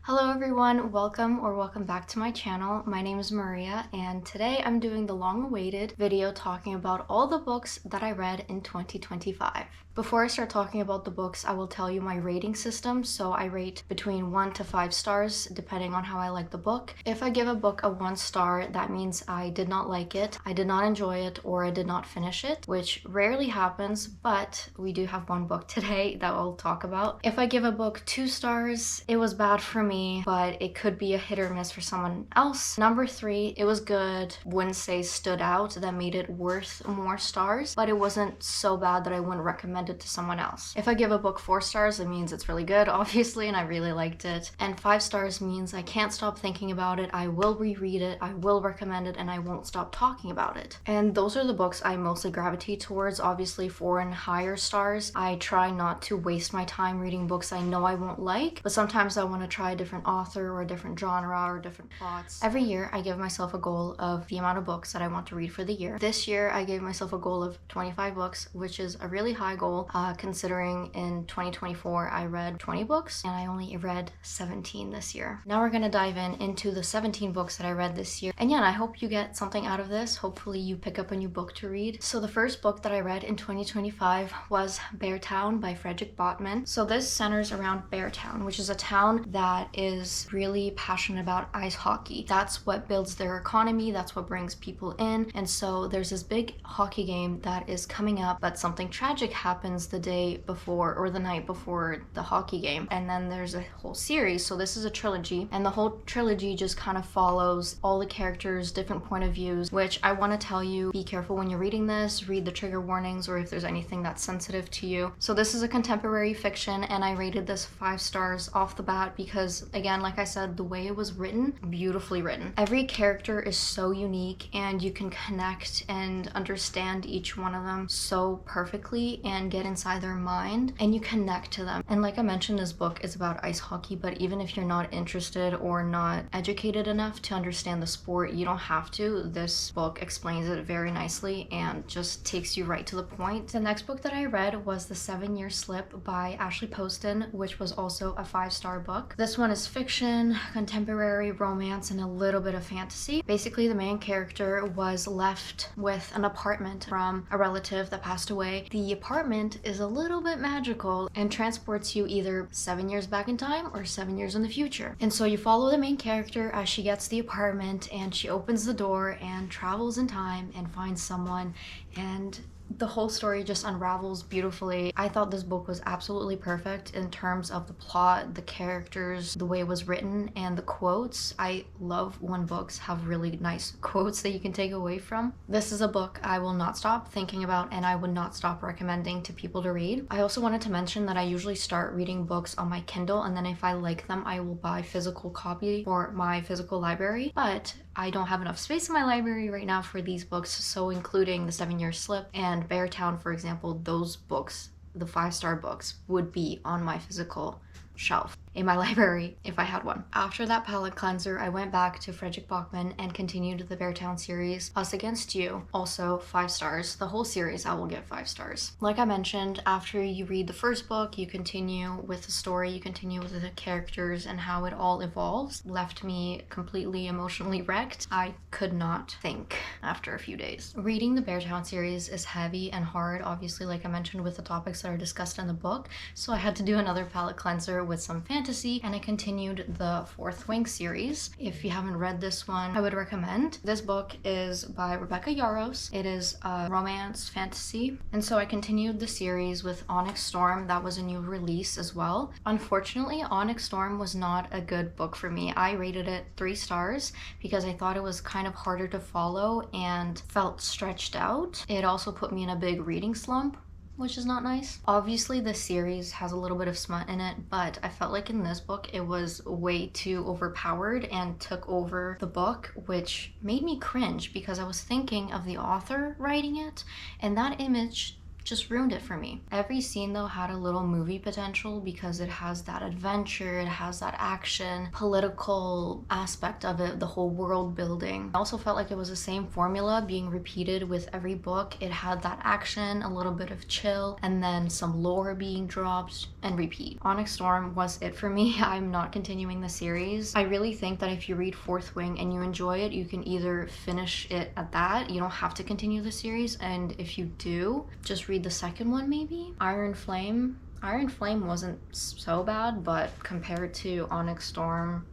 Hello everyone, welcome back to my channel. My name is Maria and today I'm doing the long-awaited video talking about all the books that I read in 2025. Before I start talking about the books, I will tell you my rating system. So I rate between 1 to 5 stars depending on how I like the book. If I give a book a 1 star, that means I did not like it, I did not enjoy it, or I did not finish it, which rarely happens, but we do have one book today that we'll talk about. If I give a book 2 stars, it was bad for me, but it could be a hit or miss for someone else. Number 3, it was good. Wouldn't say stood out, that made it worth more stars, but it wasn't so bad that I wouldn't recommend it to someone else. If I give a book 4 stars, it means it's really good, obviously, and I really liked it. And 5 stars means I can't stop thinking about it, I will reread it, I will recommend it, and I won't stop talking about it. And those are the books I mostly gravitate towards. Obviously 4 and higher stars, I try not to waste my time reading books I know I won't like, but sometimes I want to try a different author or a different genre or different plots. Every year I give myself a goal of the amount of books that I want to read for the year. This year I gave myself a goal of 25 books, which is a really high goal considering in 2024 I read 20 books and I only read 17 this year. Now we're gonna dive into the 17 books that I read this year. And yeah, I hope you get something out of this. Hopefully you pick up a new book to read. So the first book that I read in 2025 was Beartown by Frederick Botman. So this centers around Beartown, which is a town that is really passionate about ice hockey. That's what builds their economy, that's what brings people in. And so there's this big hockey game that is coming up, but something tragic happens the day before or the night before the hockey game. And then there's a whole series. So this is a trilogy, and the whole trilogy just kind of follows all the characters, different point of views, which I want to tell you, be careful when you're reading this, read the trigger warnings or if there's anything that's sensitive to you. So this is a contemporary fiction and I rated this 5 stars off the bat because, again, like I said, the way it was written, beautifully written. Every character is so unique and you can connect and understand each one of them so perfectly and get inside their mind and you connect to them. And like I mentioned, this book is about ice hockey, but even if you're not interested or not educated enough to understand the sport, you don't have to. This book explains it very nicely and just takes you right to the point. The next book that I read was The 7-Year Slip by Ashley Poston, which was also a 5-star book. This one is fiction, contemporary romance, and a little bit of fantasy. Basically, the main character was left with an apartment from a relative that passed away. The apartment is a little bit magical and transports you either 7 years back in time or 7 years in the future. And so you follow the main character as she gets the apartment and she opens the door and travels in time and finds someone, and the whole story just unravels beautifully. I thought this book was absolutely perfect in terms of the plot, the characters, the way it was written, and the quotes. I love when books have really nice quotes that you can take away from. This is a book I will not stop thinking about and I would not stop recommending to people to read. I also wanted to mention that I usually start reading books on my Kindle, and then if I like them, I will buy physical copy for my physical library, but I don't have enough space in my library right now for these books, so including The 7-Year Slip and Beartown, for example, those books, the 5-star books, would be on my physical shelf in my library if I had one. After that palette cleanser, I went back to Frederick Bachman and continued the Beartown series. Us Against You, also 5 stars. The whole series I will give 5 stars. Like I mentioned, after you read the first book, you continue with the story, you continue with the characters and how it all evolves. Left me completely emotionally wrecked. I could not think after a few days. Reading the Beartown series is heavy and hard, obviously, like I mentioned, with the topics that are discussed in the book, so I had to do another palette cleanser with some fantasy, and I continued the Fourth Wing series. If you haven't read this one, I would recommend. This book is by Rebecca Yarros. It is a romance fantasy, and so I continued the series with Onyx Storm. That was a new release as well. Unfortunately, Onyx Storm was not a good book for me. I rated it 3 stars because I thought it was kind of harder to follow and felt stretched out. It also put me in a big reading slump, which is not nice. Obviously, the series has a little bit of smut in it, but I felt like in this book it was way too overpowered and took over the book, which made me cringe because I was thinking of the author writing it, and that image just ruined it for me. Every scene though had a little movie potential because it has that adventure, it has that action, political aspect of it, the whole world building. I also felt like it was the same formula being repeated with every book. It had that action, a little bit of chill, and then some lore being dropped and repeat. Onyx Storm was it for me. I'm not continuing the series. I really think that if you read Fourth Wing and you enjoy it, you can either finish it at that. You don't have to continue the series, and if you do, just read the second one maybe. Iron Flame wasn't so bad, but compared to Onyx Storm,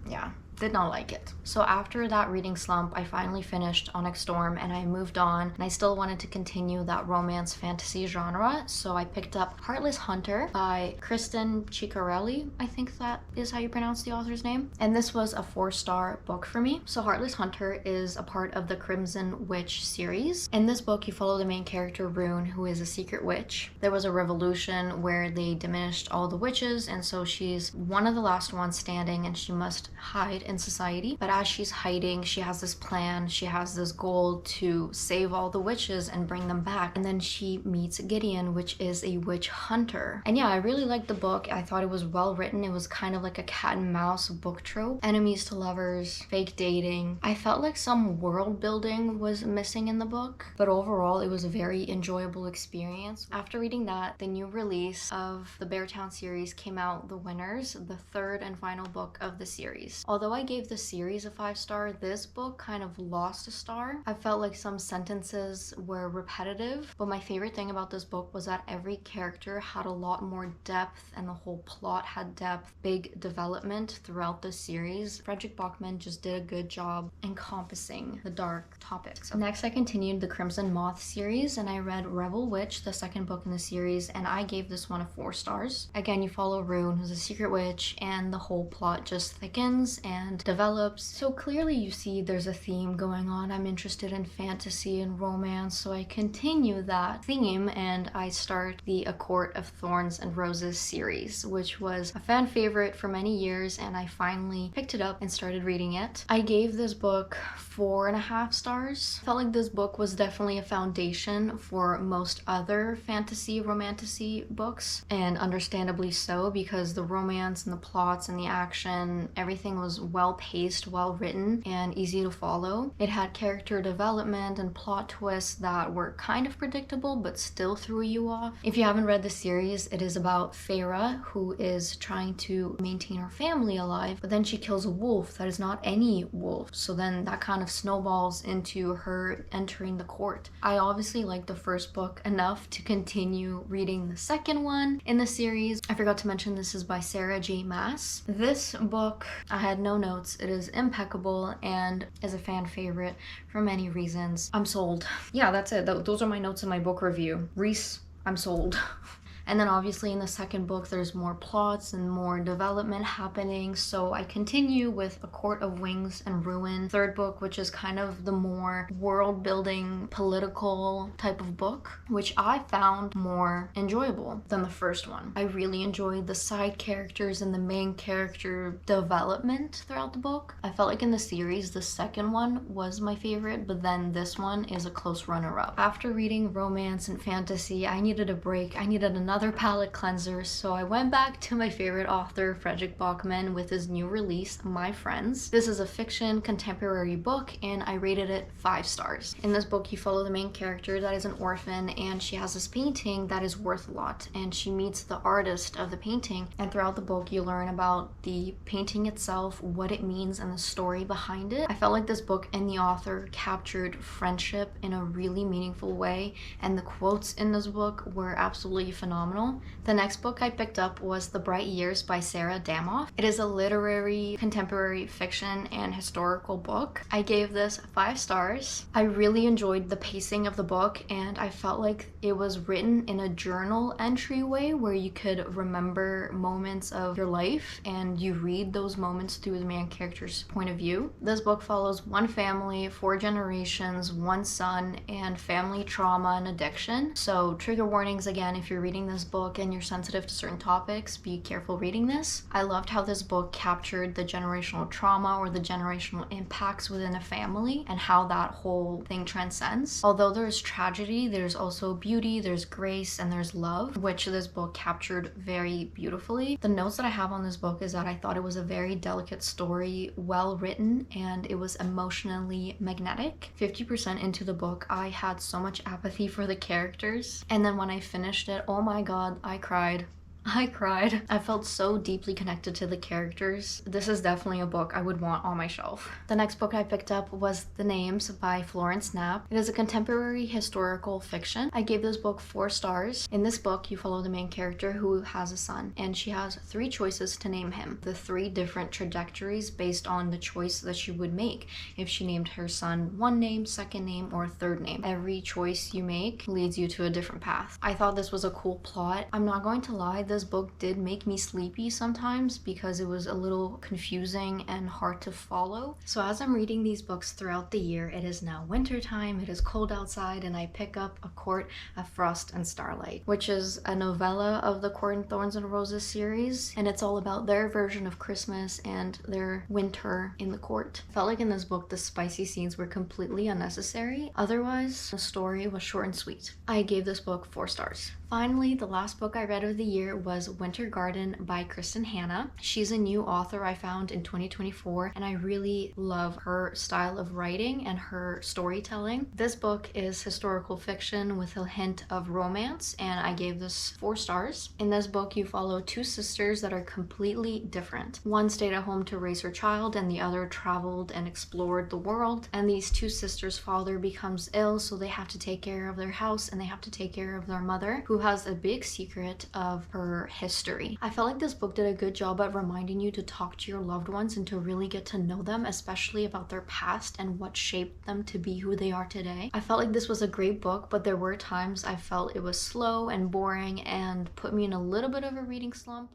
yeah, did not like it. So after that reading slump, I finally finished Onyx Storm and I moved on, and I still wanted to continue that romance fantasy genre, so I picked up Heartless Hunter by Kristen Ciccarelli, I think that is how you pronounce the author's name, and this was a 4-star book for me. So Heartless Hunter is a part of the Crimson Witch series. In this book, you follow the main character Rune, who is a secret witch. There was a revolution where they diminished all the witches, and so she's one of the last ones standing and she must hide in society. But as she's hiding, she has this plan, she has this goal to save all the witches and bring them back. And then she meets Gideon, which is a witch hunter. And yeah, I really liked the book. I thought it was well written. It was kind of like a cat and mouse book trope. Enemies to lovers, fake dating. I felt like some world building was missing in the book, but overall it was a very enjoyable experience. After reading that, the new release of the Beartown series came out, The Winners, the third and final book of the series. Although I gave the series a 5-star, this book kind of lost a star. I felt like some sentences were repetitive, but my favorite thing about this book was that every character had a lot more depth and the whole plot had depth, big development throughout the series. Frederick Bachman just did a good job encompassing the dark topics. Next, I continued the Crimson Moth series and I read Rebel Witch, the second book in the series, and I gave this one a 4 stars. Again, you follow Rune, who's a secret witch, and the whole plot just thickens and develops. So clearly you see there's a theme going on. I'm interested in fantasy and romance, so I continue that theme and I start the A Court of Thorns and Roses series, which was a fan favorite for many years, and I finally picked it up and started reading it. I gave this book 4.5 stars. Felt like this book was definitely a foundation for most other fantasy romantasy books, and understandably so, because the romance and the plots and the action, everything was well paced, well written, and easy to follow. It had character development and plot twists that were kind of predictable but still threw you off. If you haven't read the series, it is about Feyre, who is trying to maintain her family alive, but then she kills a wolf that is not any wolf, so then that kind of snowballs into her entering the court. I obviously liked the first book enough to continue reading the second one in the series. I forgot to mention this is by Sarah J. Maas. This book, I had no notes. It is impeccable and is a fan favorite for many reasons. I'm sold. Yeah, that's it. Those are my notes in my book review. Reese, I'm sold. And then obviously in the second book, there's more plots and more development happening. So I continue with A Court of Wings and Ruin, third book, which is kind of the more world building, political type of book, which I found more enjoyable than the first one. I really enjoyed the side characters and the main character development throughout the book. I felt like in the series, the second one was my favorite, but then this one is a close runner-up. After reading romance and fantasy, I needed a break. I needed another palette cleanser, so I went back to my favorite author, Frederick Bachman, with his new release, My Friends. This is a fiction contemporary book and I rated it 5 stars. In this book, you follow the main character that is an orphan, and she has this painting that is worth a lot, and she meets the artist of the painting, and throughout the book you learn about the painting itself, what it means, and the story behind it. I felt like this book and the author captured friendship in a really meaningful way, and the quotes in this book were absolutely phenomenal. The next book I picked up was The Bright Years by Sarah Damoff. It is a literary, contemporary fiction and historical book. I gave this 5 stars. I really enjoyed the pacing of the book, and I felt like it was written in a journal entry way where you could remember moments of your life and you read those moments through the main character's point of view. This book follows one family, 4 generations, one son, and family trauma and addiction. So trigger warnings again if you're reading this this book and you're sensitive to certain topics, be careful reading this. I loved how this book captured the generational trauma or the generational impacts within a family and how that whole thing transcends. Although there's tragedy, there's also beauty, there's grace, and there's love, which this book captured very beautifully. The notes that I have on this book is that I thought it was a very delicate story, well written, and it was emotionally magnetic. 50% into the book, I had so much apathy for the characters, and then when I finished it, oh my god, I cried. I felt so deeply connected to the characters. This is definitely a book I would want on my shelf. The next book I picked up was The Names by Florence Knapp. It is a contemporary historical fiction. I gave this book 4 stars. In this book, you follow the main character who has a son, and she has 3 choices to name him. The 3 different trajectories based on the choice that she would make if she named her son one name, second name, or third name. Every choice you make leads you to a different path. I thought this was a cool plot. I'm not going to lie, this book did make me sleepy sometimes because it was a little confusing and hard to follow. So as I'm reading these books throughout the year, it is now winter time, it is cold outside, and I pick up A Court of Frost and Starlight, which is a novella of the Court of Thorns and Roses series, and it's all about their version of Christmas and their winter in the court. I felt like in this book the spicy scenes were completely unnecessary. Otherwise, the story was short and sweet. I gave this book 4 stars. Finally, the last book I read of the year was Winter Garden by Kristen Hanna. She's a new author I found in 2024, and I really love her style of writing and her storytelling. This book is historical fiction with a hint of romance, and I gave this 4 stars. In this book, you follow 2 sisters that are completely different. One stayed at home to raise her child, and the other traveled and explored the world. And these 2 sisters' father becomes ill, so they have to take care of their house and they have to take care of their mother, who has a big secret of her history. I felt like this book did a good job at reminding you to talk to your loved ones and to really get to know them, especially about their past and what shaped them to be who they are today. I felt like this was a great book, but there were times I felt it was slow and boring and put me in a little bit of a reading slump.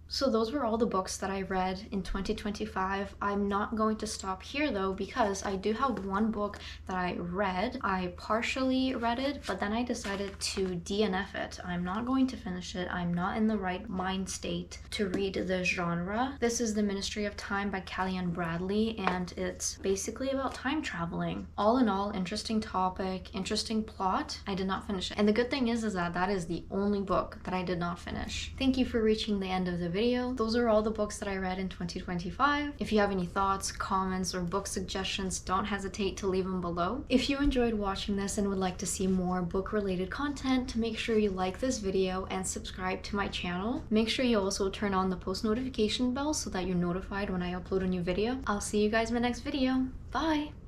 So those were all the books that I read in 2025. I'm not going to stop here though, because I do have one book that I read. I partially read it, but then I decided to DNF it. I'm not going to finish it. I'm not in the right mind state to read the genre. This is The Ministry of Time by Callian Bradley, and it's basically about time traveling. All in all, interesting topic, interesting plot. I did not finish it. And the good thing is that that is the only book that I did not finish. Thank you for reaching the end of the video. Those are all the books that I read in 2025. If you have any thoughts, comments, or book suggestions, don't hesitate to leave them below. If you enjoyed watching this and would like to see more book-related content, make sure you like this video and subscribe to my channel. Make sure you also turn on the post notification bell so that you're notified when I upload a new video. I'll see you guys in my next video. Bye!